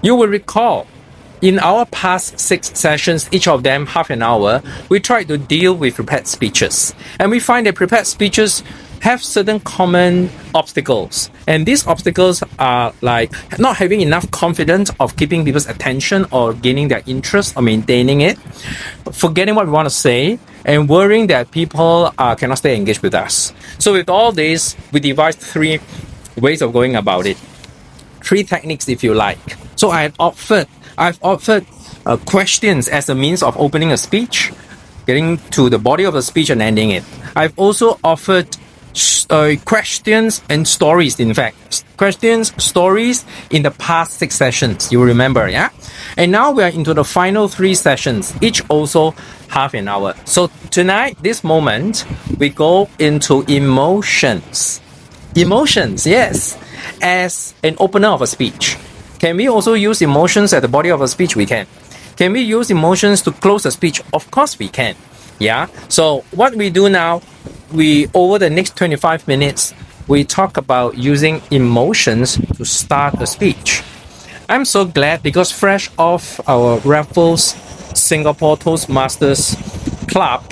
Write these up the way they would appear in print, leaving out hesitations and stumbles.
You will recall in our past 6 sessions, each of them half an hour, we tried to deal with prepared speeches. And we find that prepared speeches have certain common obstacles. And these obstacles are like not having enough confidence of keeping people's attention or gaining their interest or maintaining it, forgetting what we want to say, and worrying that people cannot stay engaged with us. So with all this, we devised 3 ways of going about it. 3 techniques, if you like. So I've offered questions as a means of opening a speech, getting to the body of the speech and ending it. I've also offered questions and stories, in fact. Questions, stories in the past 6 sessions, you remember, yeah? And now we are into the final 3 sessions, each also half an hour. So tonight, this moment, we go into emotions. Emotions, yes, as an opener of a speech. Can we also use emotions at the body of a speech? We can. Can we use emotions to close a speech? Of course we can. Yeah. So what we do now, over the next 25 minutes, we talk about using emotions to start a speech. I'm so glad because fresh off our Raffles Singapore Toastmasters Club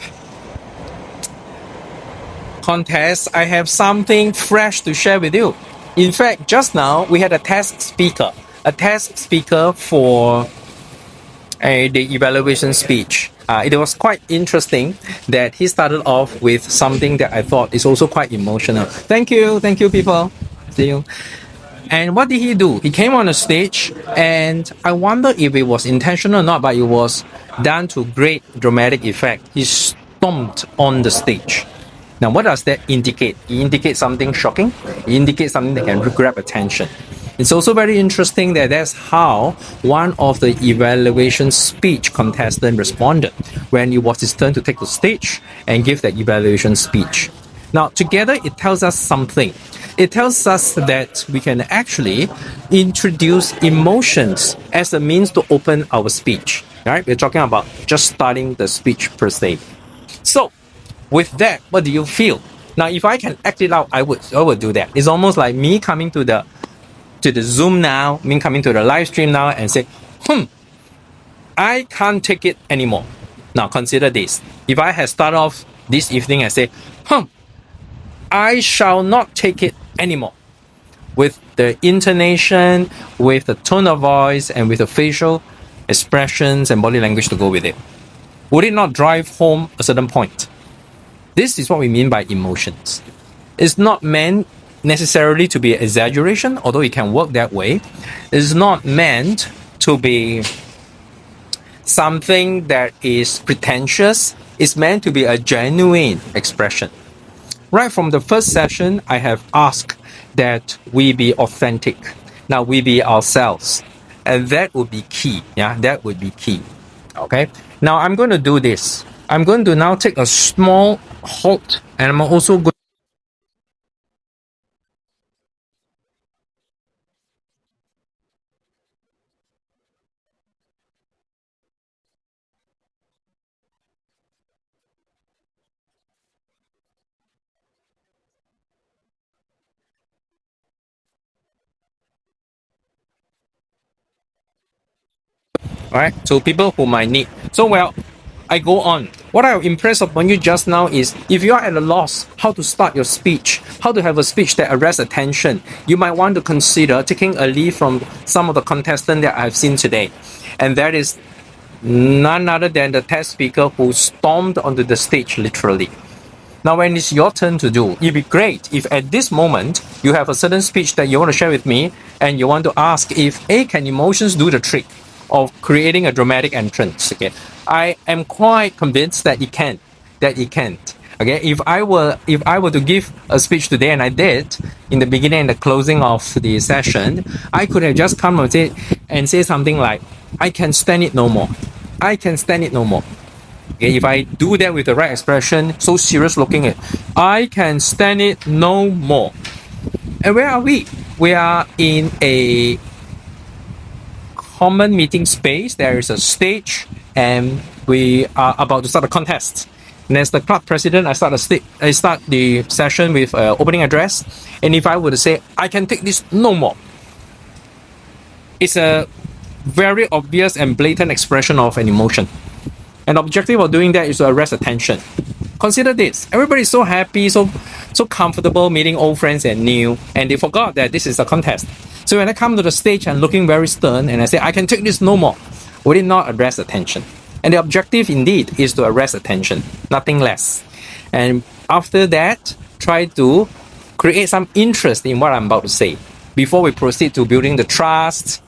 contest, I have something fresh to share with you. In fact, just now we had a test speaker for the evaluation speech. It was quite interesting that he started off with something that I thought is also quite emotional. Thank you people. See you. And what did he do? He came on the stage, and I wonder if it was intentional or not, but it was done to great dramatic effect. He stomped on the stage. Now, what does that indicate? It indicates something shocking. It indicates something that can grab attention. It's also very interesting that that's how one of the evaluation speech contestants responded when it was his turn to take the stage and give that evaluation speech. Now, together, it tells us something. It tells us that we can actually introduce emotions as a means to open our speech. Right? We're talking about just starting the speech per se. So, with that, what do you feel? Now, if I can act it out, I would do that. It's almost like me coming to the Zoom now, me coming to the live stream now and say, I can't take it anymore. Now, consider this. If I had started off this evening and say, I shall not take it anymore, with the intonation, with the tone of voice, and with the facial expressions and body language to go with it, would it not drive home a certain point? This is what we mean by emotions. It's not meant necessarily to be exaggeration, although it can work that way. It's not meant to be something that is pretentious. It's meant to be a genuine expression. Right from the first session, I have asked that we be authentic. Now, we be ourselves. And that would be key. Yeah, that would be key. Okay? Now, I'm going to do this. I'm going to now take a small halt, and I'm also going. Alright, so people who might need. So, well, I go on. What I'll impress upon you just now is if you are at a loss how to start your speech, how to have a speech that arrests attention, you might want to consider taking a lead from some of the contestants that I've seen today. And that is none other than the test speaker who stormed onto the stage literally. Now, when it's your turn to do, it'd be great if at this moment you have a certain speech that you want to share with me and you want to ask if can emotions do the trick of creating a dramatic entrance. Okay, I am quite convinced that it can. Okay, if I were to give a speech today, and I did in the beginning and the closing of the session, I could have just come and say something like, "I can stand it no more. I can stand it no more." Okay, if I do that with the right expression, so serious looking at, "I can stand it no more." And where are we? We are in a common meeting space. There is a stage, and we are about to start a contest. And as the club president, I start the session with an opening address. And if I were to say, "I can take this no more," it's a very obvious and blatant expression of an emotion. An objective of doing that is to arrest attention. Consider this. Everybody is so happy, so comfortable meeting old friends and new, and they forgot that this is a contest. So when I come to the stage and looking very stern and I say, I can take this no more, would it not arrest attention? And the objective indeed is to arrest attention, nothing less. And after that, try to create some interest in what I'm about to say before we proceed to building the trust,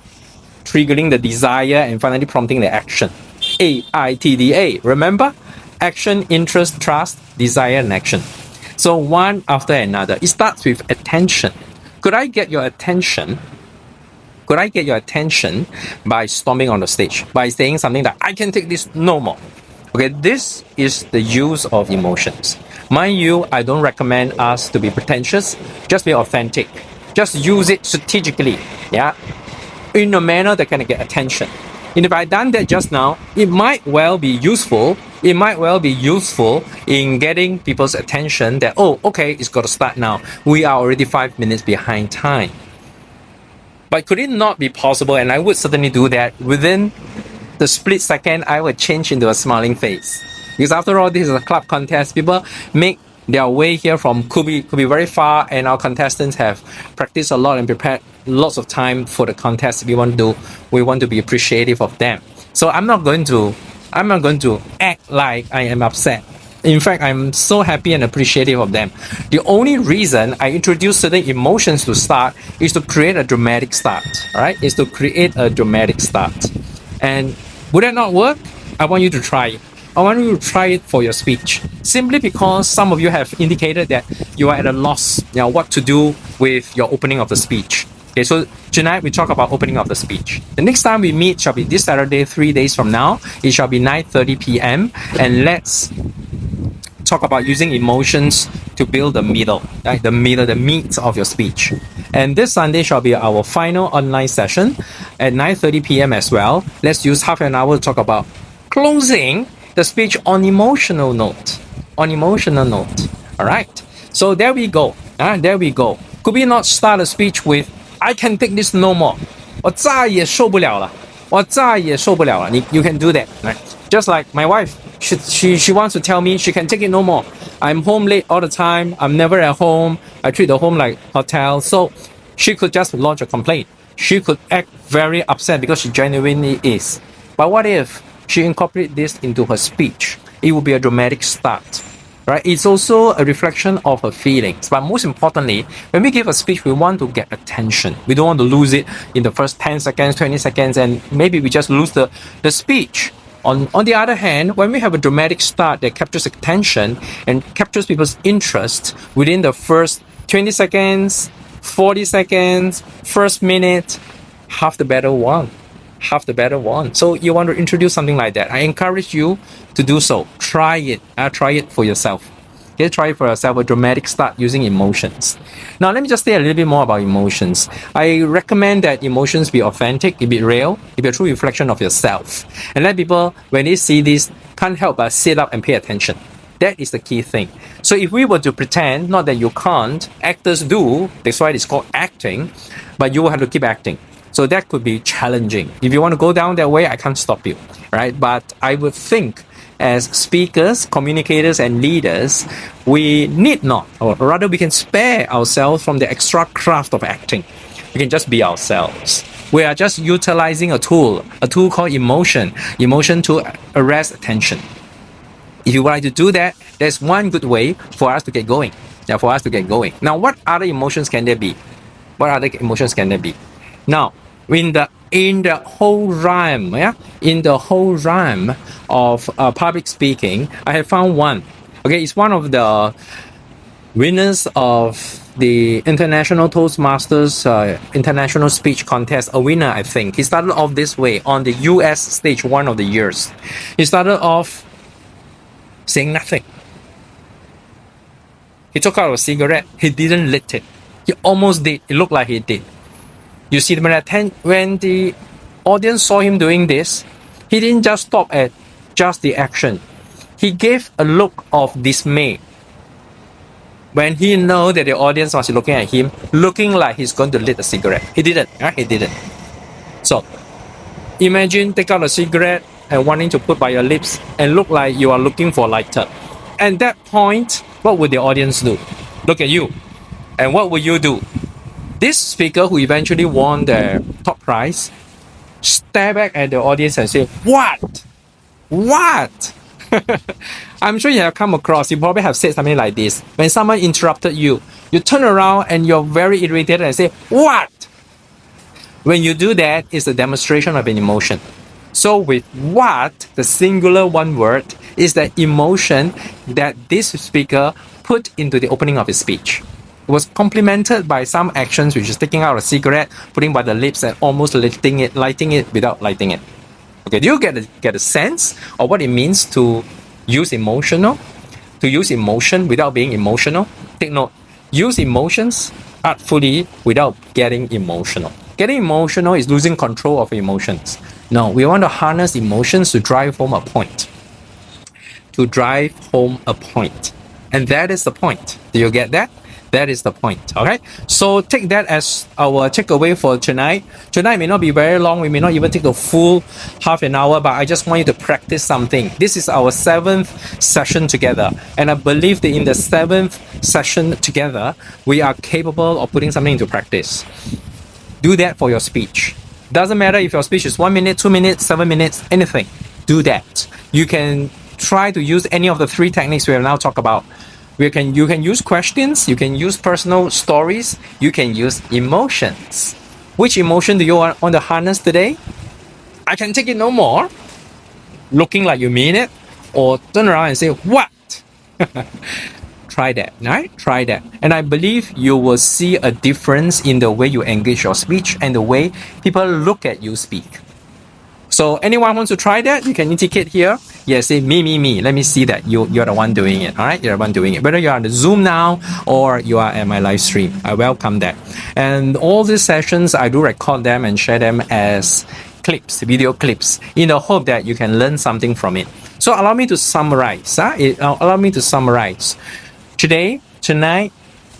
triggering the desire, and finally prompting the action. AITDA. Remember? Action, interest, trust, desire, and action. So one after another. It starts with attention. Could I get your attention? Could I get your attention by stomping on the stage, by saying something like, I can take this no more? Okay, this is the use of emotions. Mind you, I don't recommend us to be pretentious. Just be authentic. Just use it strategically, yeah, in a manner that can get attention. And if I done that just now, it might well be useful. It might well be useful in getting people's attention that, oh, okay, it's got to start now. We are already 5 minutes behind time. But could it not be possible, and I would certainly do that, within the split second, I would change into a smiling face. Because after all, this is a club contest. People make their way here from could be very far, and our contestants have practiced a lot and prepared lots of time for the contest. We want to be appreciative of them. So I'm not going to act like I am upset. In fact, I'm so happy and appreciative of them. The only reason I introduce certain emotions to start is to create a dramatic start. Right? Is to create a dramatic start. And would that not work? I want you to try it. I want you to try it for your speech. Simply because some of you have indicated that you are at a loss, what to do with your opening of the speech. Okay, so tonight we talk about opening of the speech. The next time we meet shall be this Saturday, 3 days from now. It shall be 9:30 p.m. And let's talk about using emotions to build the middle, right? The meat of your speech. And this Sunday shall be our final online session at 9:30 p.m. as well. Let's use half an hour to talk about closing the speech on emotional note. On emotional note. All right. So there we go. There we go. Could we not start a speech with, I can take this no more. 我再也受不了了。我再也受不了了。You can do that. Right? Just like my wife. She wants to tell me she can take it no more. I'm home late all the time. I'm never at home. I treat the home like hotel. So she could just launch a complaint. She could act very upset because she genuinely is. But what if she incorporates this into her speech? It would be a dramatic start. Right? It's also a reflection of her feelings. But most importantly, when we give a speech, we want to get attention. We don't want to lose it in the first 10 seconds, 20 seconds, and maybe we just lose the speech. On the other hand, when we have a dramatic start that captures attention and captures people's interest within the first 20 seconds, 40 seconds, first minute, half the battle won. Half the battle won. So you want to introduce something like that. I encourage you to do so. Try it. Try it for yourself. Okay, try it for yourself, a dramatic start using emotions. Now, let me just say a little bit more about emotions. I recommend that emotions be authentic, it be real, it be a true reflection of yourself. And let people, when they see this, can't help but sit up and pay attention. That is the key thing. So if we were to pretend, not that you can't, actors do, that's why it's called acting, but you will have to keep acting. So that could be challenging. If you want to go down that way, I can't stop you, right? But I would think as speakers, communicators, and leaders, we need not, or rather we can spare ourselves from the extra craft of acting. We can just be ourselves. We are just utilizing a tool called emotion to arrest attention. If you would like to do that, there's one good way for us to get going. Now, what other emotions can there be? Now, in the whole rhyme of public speaking, I have found one. Okay, it's one of the winners of the International Toastmasters International Speech Contest, a winner, I think. He started off this way on the US stage one of the years. He started off saying nothing. He took out a cigarette. He didn't lit it. He almost did. It looked like he did. You see, when the audience saw him doing this, he didn't just stop at just the action. He gave a look of dismay. When he know that the audience was looking at him, looking like he's going to lit a cigarette. He didn't. He didn't. So, Imagine take out a cigarette and wanting to put by your lips and look like you are looking for a lighter. At that point, what would the audience do? Look at you. And what will you do? This speaker who eventually won the top prize stare back at the audience and say, "What? What?" I'm sure you have come across, you probably have said something like this. When someone interrupted you, you turn around and you're very irritated and say, "What?" When you do that, it's a demonstration of an emotion. So with what, the singular one word, is the emotion that this speaker put into the opening of his speech. It was complemented by some actions, which is taking out a cigarette, putting by the lips and almost lighting it without lighting it. Okay, do you get a sense of what it means to use emotional? To use emotion without being emotional? Take note, use emotions artfully without getting emotional. Getting emotional is losing control of emotions. No, we want to harness emotions to drive home a point. To drive home a point. And that is the point. Do you get that? That is the point. Okay. So take that as our takeaway for tonight. Tonight may not be very long. We may not even take a full half an hour, but I just want you to practice something. This is our 7th session together. And I believe that in the 7th session together, we are capable of putting something into practice. Do that for your speech. Doesn't matter if your speech is 1 minute, 2 minutes, 7 minutes, anything. Do that. You can try to use any of the 3 techniques we have now talked about. You can use questions, you can use personal stories, you can use emotions. Which emotion do you want to harness today? I can take it no more. Looking like you mean it, or turn around and say, "What?" Try that, right? Try that. And I believe you will see a difference in the way you engage your speech and the way people look at you speak. So anyone wants to try that, you can indicate here. Yeah, say me. Let me see that you're the one doing it. All right, you're the one doing it. Whether you're on the Zoom now or you are at my live stream, I welcome that. And all these sessions, I do record them and share them as clips, video clips, in the hope that you can learn something from it. So allow me to summarize. Allow me to summarize. Tonight,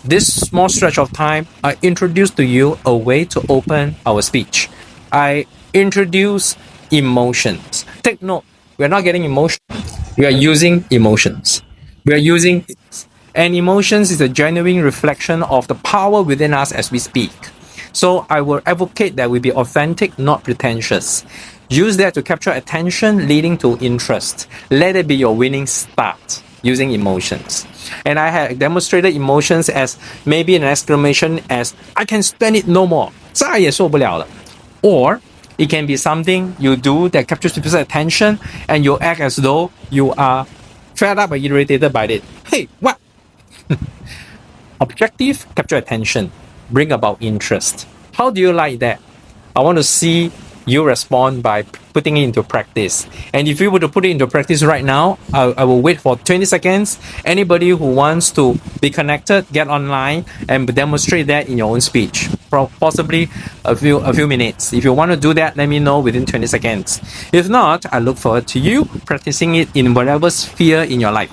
this small stretch of time, I introduced to you a way to open our speech. I introduce emotions. Take note, we are not getting emotion. We are using emotions. And emotions is a genuine reflection of the power within us as we speak. So I will advocate that we be authentic, not pretentious. Use that to capture attention, leading to interest. Let it be your winning start using emotions. And I have demonstrated emotions as maybe an exclamation as, "I can stand it no more. 再也受不了了." Or it can be something you do that captures people's attention and you act as though you are fed up or irritated by it. "Hey, what?" Objective, capture attention, bring about interest. How do you like that? I want to see you respond by putting it into practice. And if you were to put it into practice right now, I will wait for 20 seconds. Anybody who wants to be connected, get online and demonstrate that in your own speech. For possibly a few minutes. If you want to do that, let me know within 20 seconds. If not, I look forward to you practicing it in whatever sphere in your life,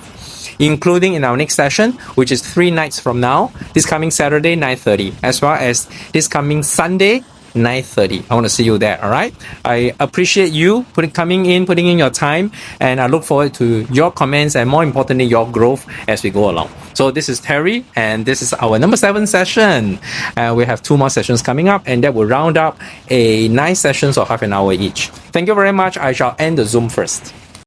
including in our next session, which is 3 nights from now, this coming Saturday, 9:30, as well as this coming Sunday, 9:30. I want to see you there. All right. I appreciate you putting in your time, and I look forward to your comments and more importantly your growth as we go along. So this is Terry, and this is our number 7 session. We have 2 more sessions coming up, and that will round up a 9 sessions of half an hour each. Thank you very much. I shall end the Zoom first.